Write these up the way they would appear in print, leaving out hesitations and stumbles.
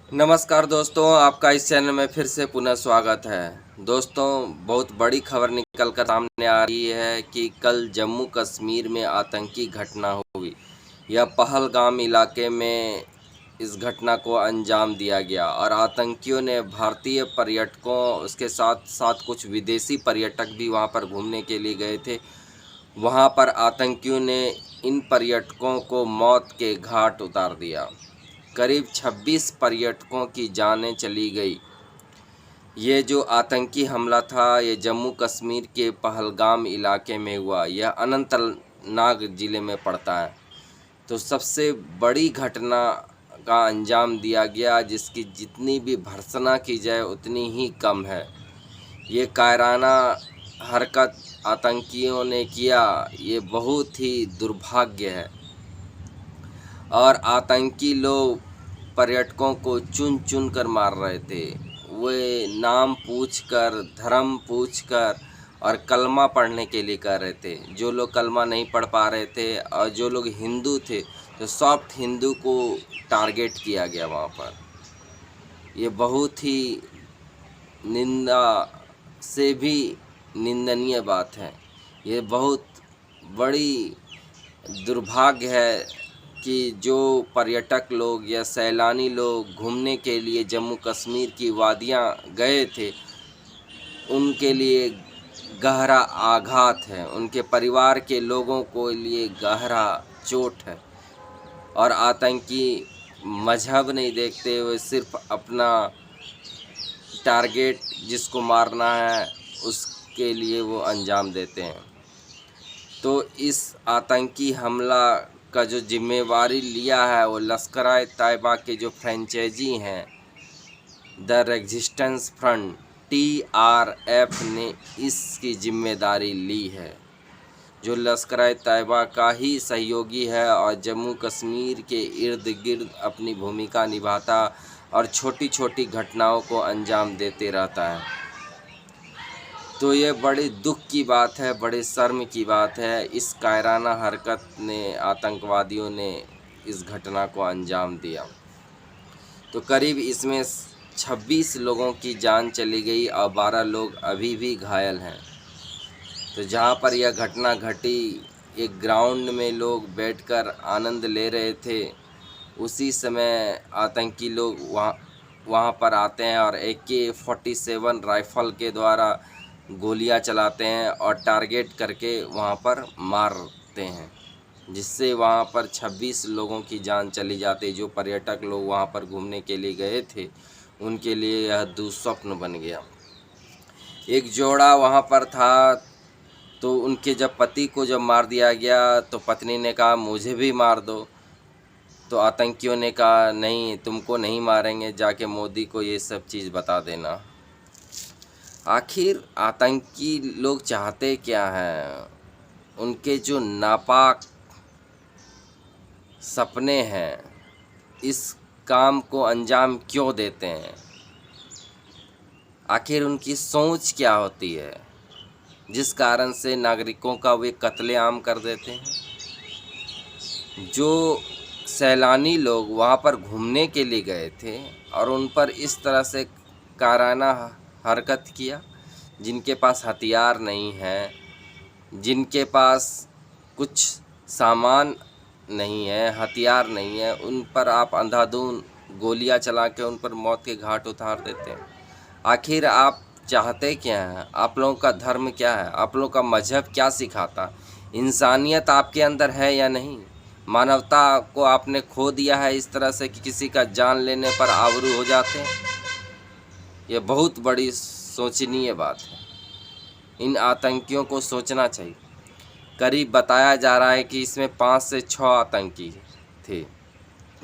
नमस्कार दोस्तों, आपका इस चैनल में फिर से पुनः स्वागत है। दोस्तों, बहुत बड़ी खबर निकल कर सामने आ रही है कि कल जम्मू कश्मीर में आतंकी घटना हुई। यह पहलगाम इलाके में इस घटना को अंजाम दिया गया और आतंकियों ने भारतीय पर्यटकों, उसके साथ साथ कुछ विदेशी पर्यटक भी वहां पर घूमने के लिए गए थे। वहां पर आतंकियों ने इन पर्यटकों को मौत के घाट उतार दिया। करीब 26 पर्यटकों की जानें चली गई। ये जो आतंकी हमला था, ये जम्मू कश्मीर के पहलगाम इलाके में हुआ। यह अनंतनाग ज़िले में पड़ता है। तो सबसे बड़ी घटना का अंजाम दिया गया, जिसकी जितनी भी भर्त्सना की जाए उतनी ही कम है। ये कायराना हरकत आतंकियों ने किया, ये बहुत ही दुर्भाग्य है। और आतंकी लोग पर्यटकों को चुन चुन कर मार रहे थे। वे नाम पूछकर, धर्म पूछकर और कलमा पढ़ने के लिए कह रहे थे। जो लोग कलमा नहीं पढ़ पा रहे थे और जो लोग हिंदू थे, तो सॉफ्ट हिंदू को टारगेट किया गया वहाँ पर। ये बहुत ही निंदा से भी निंदनीय बात है। ये बहुत बड़ी दुर्भाग्य है कि जो पर्यटक लोग या सैलानी लोग घूमने के लिए जम्मू कश्मीर की वादियां गए थे, उनके लिए गहरा आघात है। उनके परिवार के लोगों को लिए गहरा चोट है। और आतंकी मजहब नहीं देखते हुए सिर्फ अपना टारगेट, जिसको मारना है, उसके लिए वो अंजाम देते हैं। तो इस आतंकी हमला का जो जिम्मेवारी लिया है, वो लश्कर-ए-तैयबा के जो फ्रेंचाइजी हैं, द रेजिस्टेंस फ्रंट TRF ने इसकी जिम्मेदारी ली है, जो लश्कर-ए-तैयबा का ही सहयोगी है और जम्मू कश्मीर के इर्द गिर्द अपनी भूमिका निभाता और छोटी छोटी घटनाओं को अंजाम देते रहता है। तो ये बड़ी दुख की बात है, बड़े शर्म की बात है। इस कायराना हरकत ने, आतंकवादियों ने इस घटना को अंजाम दिया। तो करीब इसमें 26 लोगों की जान चली गई और 12 लोग अभी भी घायल हैं। तो जहाँ पर यह घटना घटी, एक ग्राउंड में लोग बैठकर आनंद ले रहे थे। उसी समय आतंकी लोग वहाँ पर आते हैं और AK-47 राइफ़ल के द्वारा गोलियां चलाते हैं और टारगेट करके वहाँ पर मारते हैं, जिससे वहाँ पर 26 लोगों की जान चली जाती। जो पर्यटक लोग वहाँ पर घूमने के लिए गए थे, उनके लिए यह दुस्वप्न बन गया। एक जोड़ा वहाँ पर था, तो उनके जब पति को जब मार दिया गया, तो पत्नी ने कहा मुझे भी मार दो। तो आतंकियों ने कहा नहीं, तुमको नहीं मारेंगे, जाके मोदी को ये सब चीज़ बता देना। आखिर आतंकी लोग चाहते क्या हैं? उनके जो नापाक सपने हैं, इस काम को अंजाम क्यों देते हैं? आखिर उनकी सोच क्या होती है, जिस कारण से नागरिकों का वे कत्लेआम कर देते हैं? जो सैलानी लोग वहाँ पर घूमने के लिए गए थे और उन पर इस तरह से कायराना हरकत किया, जिनके पास हथियार नहीं है, जिनके पास कुछ सामान नहीं है, हथियार नहीं है, उन पर आप अंधाधुंध गोलियां चला के उन पर मौत के घाट उतार देते हैं। आखिर आप चाहते क्या हैं? आप लोगों का धर्म क्या है? आप लोगों का मजहब क्या सिखाता? इंसानियत आपके अंदर है या नहीं? मानवता को आपने खो दिया है इस तरह से कि किसी का जान लेने पर आबरू हो जाते हैं। यह बहुत बड़ी सोचनीय बात है। इन आतंकियों को सोचना चाहिए। करीब बताया जा रहा है कि इसमें 5 से 6 आतंकी थे,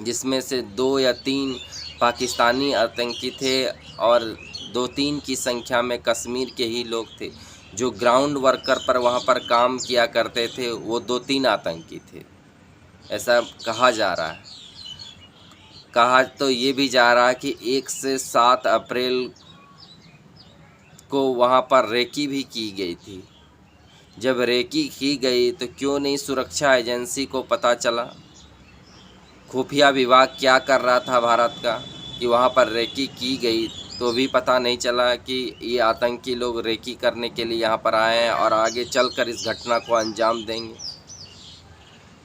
जिसमें से 2 या 3 पाकिस्तानी आतंकी थे और 2-3 की संख्या में कश्मीर के ही लोग थे। जो ग्राउंड वर्कर पर वहाँ पर काम किया करते थे, वो 2-3 आतंकी थे, ऐसा कहा जा रहा है। कहा तो ये भी जा रहा है कि 1 से 7 अप्रैल को वहाँ पर रेकी भी की गई थी। जब रेकी की गई तो क्यों नहीं सुरक्षा एजेंसी को पता चला? खुफिया विभाग क्या कर रहा था भारत का? कि वहाँ पर रेकी की गई, तो भी पता नहीं चला कि ये आतंकी लोग रेकी करने के लिए यहाँ पर आए हैं और आगे चलकर इस घटना को अंजाम देंगे।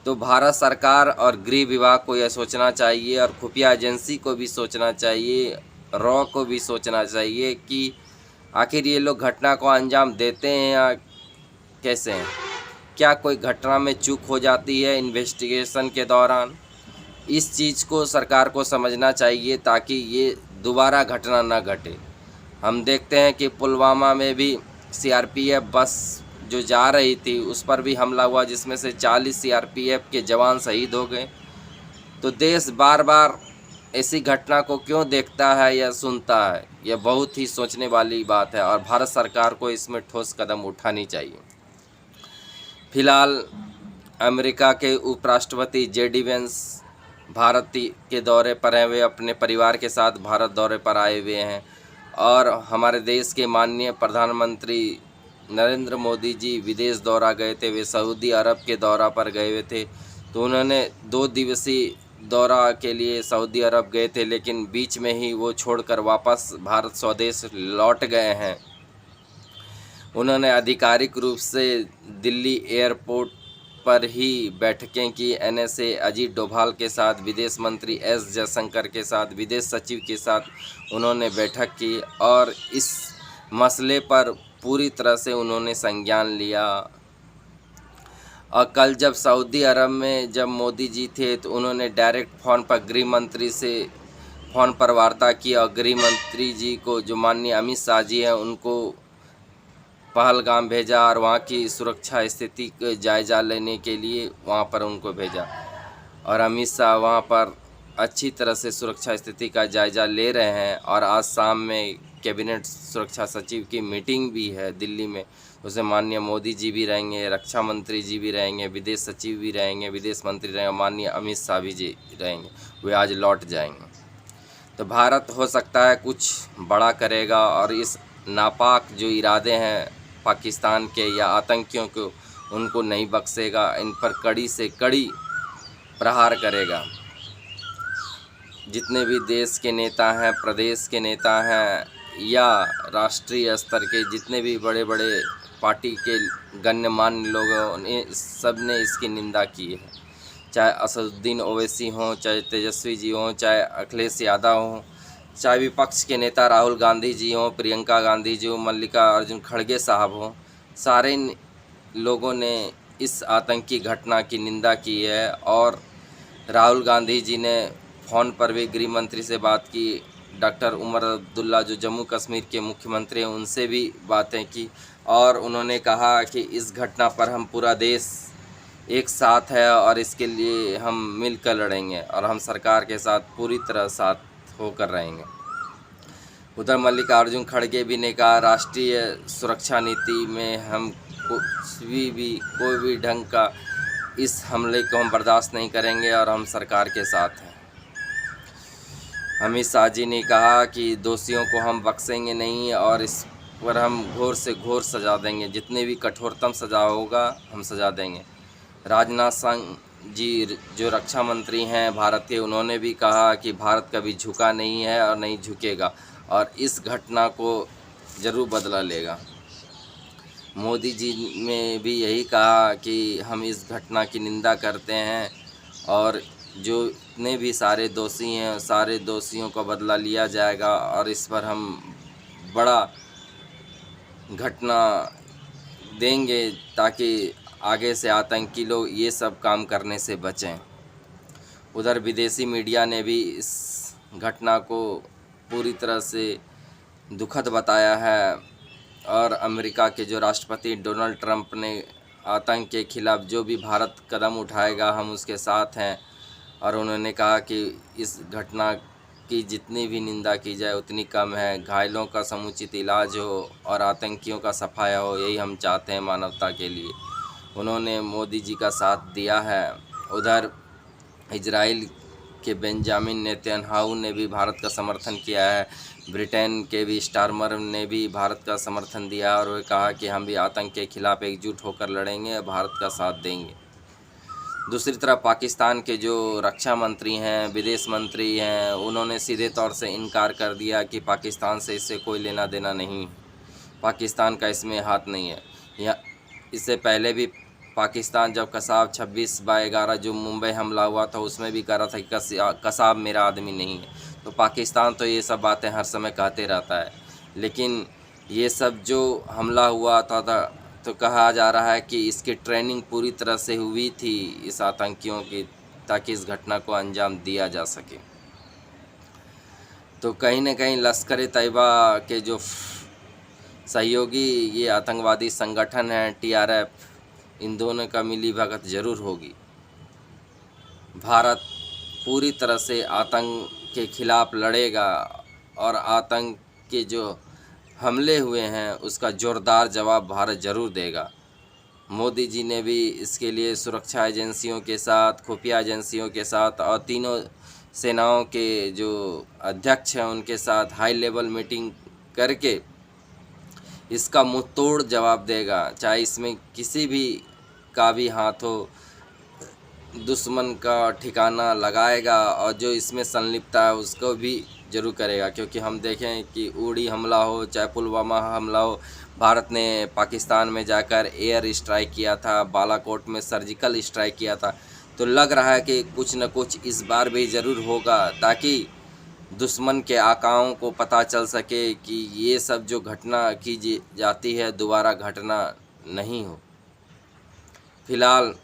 तो भारत सरकार और गृह विभाग को यह सोचना चाहिए और खुफिया एजेंसी को भी सोचना चाहिए, रॉ को भी सोचना चाहिए कि आखिर ये लोग घटना को अंजाम देते हैं या कैसे हैं। क्या कोई घटना में चूक हो जाती है इन्वेस्टिगेशन के दौरान? इस चीज़ को सरकार को समझना चाहिए ताकि ये दोबारा घटना न घटे। हम देखते हैं कि पुलवामा में भी सीआरपीएफ बस जो जा रही थी उस पर भी हमला हुआ, जिसमें से 40 सीआरपीएफ के जवान शहीद हो गए। तो देश बार बार ऐसी घटना को क्यों देखता है या सुनता है? यह बहुत ही सोचने वाली बात है और भारत सरकार को इसमें ठोस कदम उठानी चाहिए। फिलहाल अमेरिका के उपराष्ट्रपति जेडी वेंस भारत के दौरे पर हैं। वे अपने परिवार के साथ भारत दौरे पर आए हुए हैं और हमारे देश के माननीय प्रधानमंत्री नरेंद्र मोदी जी विदेश दौरा गए थे। वे सऊदी अरब के दौरा पर गए हुए थे। तो उन्होंने 2 दिवसीय दौरा के लिए सऊदी अरब गए थे, लेकिन बीच में ही वो छोड़कर वापस भारत स्वदेश लौट गए हैं। उन्होंने आधिकारिक रूप से दिल्ली एयरपोर्ट पर ही बैठकें की। एनएसए अजीत डोभाल के साथ, विदेश मंत्री एस जयशंकर के साथ, विदेश सचिव के साथ उन्होंने बैठक की और इस मसले पर पूरी तरह से उन्होंने संज्ञान लिया। और कल जब सऊदी अरब में जब मोदी जी थे तो उन्होंने डायरेक्ट फ़ोन पर गृह मंत्री से फ़ोन पर वार्ता की और गृह मंत्री जी को जो माननीय अमित शाह जी हैं उनको पहलगाम भेजा और वहाँ की सुरक्षा स्थिति का जायज़ा लेने के लिए वहाँ पर उनको भेजा। और अमित शाह वहाँ पर अच्छी तरह से सुरक्षा स्थिति का जायज़ा ले रहे हैं और आज शाम में कैबिनेट सुरक्षा सचिव की मीटिंग भी है दिल्ली में। उसमें माननीय मोदी जी भी रहेंगे, रक्षा मंत्री जी भी रहेंगे, विदेश सचिव भी रहेंगे, विदेश मंत्री रहेंगे, माननीय अमित शाह भी जी रहेंगे। वे आज लौट जाएंगे। तो भारत हो सकता है कुछ बड़ा करेगा और इस नापाक जो इरादे हैं पाकिस्तान के या आतंकियों को, उनको नहीं बख्शेगा। इन पर कड़ी से कड़ी प्रहार करेगा। जितने भी देश के नेता हैं, प्रदेश के नेता हैं या राष्ट्रीय स्तर के जितने भी बड़े बड़े पार्टी के गण्यमान्य लोगों ने सब ने इसकी निंदा की है। चाहे असदुद्दीन ओवैसी हों, चाहे तेजस्वी जी हों, चाहे अखिलेश यादव हों, चाहे विपक्ष के नेता राहुल गांधी जी हों, प्रियंका गांधी जी हों, मल्लिकार्जुन खड़गे साहब हों, सारे लोगों ने इस आतंकी घटना की निंदा की है। और राहुल गांधी जी ने फ़ोन पर भी गृह मंत्री से बात की। डॉक्टर उमर अब्दुल्ला जो जम्मू कश्मीर के मुख्यमंत्री हैं उनसे भी बातें की और उन्होंने कहा कि इस घटना पर हम पूरा देश एक साथ है और इसके लिए हम मिलकर लड़ेंगे और हम सरकार के साथ पूरी तरह साथ होकर रहेंगे। उधर मल्लिकार्जुन खड़गे भी ने कहा राष्ट्रीय सुरक्षा नीति में हम कोई भी ढंग का इस हमले को हम बर्दाश्त नहीं करेंगे और हम सरकार के साथ हैं। अमित शाह जी ने कहा कि दोषियों को हम बख्शेंगे नहीं और इस पर हम घोर से घोर सजा देंगे, जितने भी कठोरतम सजा होगा हम सजा देंगे। राजनाथ सिंह जी जो रक्षा मंत्री हैं भारत के, उन्होंने भी कहा कि भारत कभी झुका नहीं है और नहीं झुकेगा और इस घटना को ज़रूर बदला लेगा। मोदी जी ने भी यही कहा कि हम इस घटना की निंदा करते हैं और जो इतने भी सारे दोषी हैं सारे दोषियों का बदला लिया जाएगा और इस पर हम बड़ा घटना देंगे ताकि आगे से आतंकी लोग ये सब काम करने से बचें। उधर विदेशी मीडिया ने भी इस घटना को पूरी तरह से दुखद बताया है और अमेरिका के जो राष्ट्रपति डोनाल्ड ट्रंप ने आतंक के खिलाफ जो भी भारत कदम उठाएगा हम उसके साथ हैं और उन्होंने कहा कि इस घटना की जितनी भी निंदा की जाए उतनी कम है। घायलों का समुचित इलाज हो और आतंकियों का सफाया हो, यही हम चाहते हैं मानवता के लिए। उन्होंने मोदी जी का साथ दिया है। उधर इजराइल के बेंजामिन नेतन्याहू ने भी भारत का समर्थन किया है। ब्रिटेन के भी स्टारमर ने भी भारत का समर्थन दिया और वे कहा कि हम भी आतंक के खिलाफ एकजुट होकर लड़ेंगे और भारत का साथ देंगे। दूसरी तरफ पाकिस्तान के जो रक्षा मंत्री हैं, विदेश मंत्री हैं, उन्होंने सीधे तौर से इनकार कर दिया कि पाकिस्तान से इससे कोई लेना देना नहीं है, पाकिस्तान का इसमें हाथ नहीं है। या इससे पहले भी पाकिस्तान जब कसाब 26/11 जो मुंबई हमला हुआ था उसमें भी कह रहा था कि कसाब मेरा आदमी नहीं है। तो पाकिस्तान तो ये सब बातें हर समय कहते रहता है, लेकिन ये सब जो हमला हुआ था तो कहा जा रहा है कि इसकी ट्रेनिंग पूरी तरह से हुई थी इस आतंकियों की, ताकि इस घटना को अंजाम दिया जा सके। तो कहीं न कहीं लश्कर-ए-तैयबा के जो सहयोगी ये आतंकवादी संगठन हैं TRF, इन दोनों का मिलीभगत ज़रूर होगी। भारत पूरी तरह से आतंक के खिलाफ लड़ेगा और आतंक के जो हमले हुए हैं उसका ज़ोरदार जवाब भारत ज़रूर देगा। मोदी जी ने भी इसके लिए सुरक्षा एजेंसियों के साथ, खुफिया एजेंसियों के साथ और तीनों सेनाओं के जो अध्यक्ष हैं उनके साथ हाई लेवल मीटिंग करके इसका मुंहतोड़ जवाब देगा। चाहे इसमें किसी भी का भी हाथ हो, दुश्मन का ठिकाना लगाएगा और जो इसमें संलिप्त है उसको भी ज़रूर करेगा। क्योंकि हम देखें कि उड़ी हमला हो, चाहे पुलवामा हमला हो, भारत ने पाकिस्तान में जाकर एयर स्ट्राइक किया था, बालाकोट में सर्जिकल स्ट्राइक किया था। तो लग रहा है कि कुछ न कुछ इस बार भी ज़रूर होगा, ताकि दुश्मन के आकाओं को पता चल सके कि ये सब जो घटना की जाती है दोबारा घटना नहीं हो। फिलहाल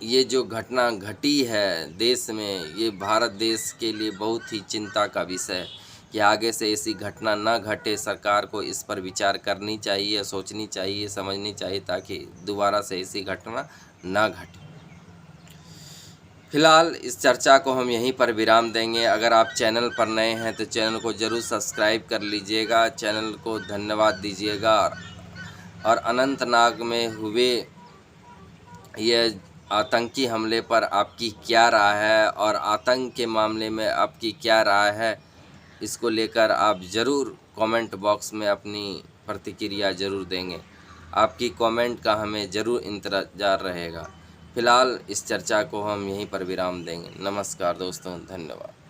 ये जो घटना घटी है देश में, ये भारत देश के लिए बहुत ही चिंता का विषय है कि आगे से ऐसी घटना न घटे। सरकार को इस पर विचार करनी चाहिए, सोचनी चाहिए, समझनी चाहिए, ताकि दोबारा से ऐसी घटना न घटे। फिलहाल इस चर्चा को हम यहीं पर विराम देंगे। अगर आप चैनल पर नए हैं तो चैनल को ज़रूर सब्सक्राइब कर लीजिएगा, चैनल को धन्यवाद दीजिएगा। और अनंतनाग में हुए यह आतंकी हमले पर आपकी क्या राय है और आतंक के मामले में आपकी क्या राय है, इसको लेकर आप ज़रूर कमेंट बॉक्स में अपनी प्रतिक्रिया ज़रूर देंगे। आपकी कमेंट का हमें ज़रूर इंतज़ार रहेगा। फ़िलहाल इस चर्चा को हम यहीं पर विराम देंगे। नमस्कार दोस्तों, धन्यवाद।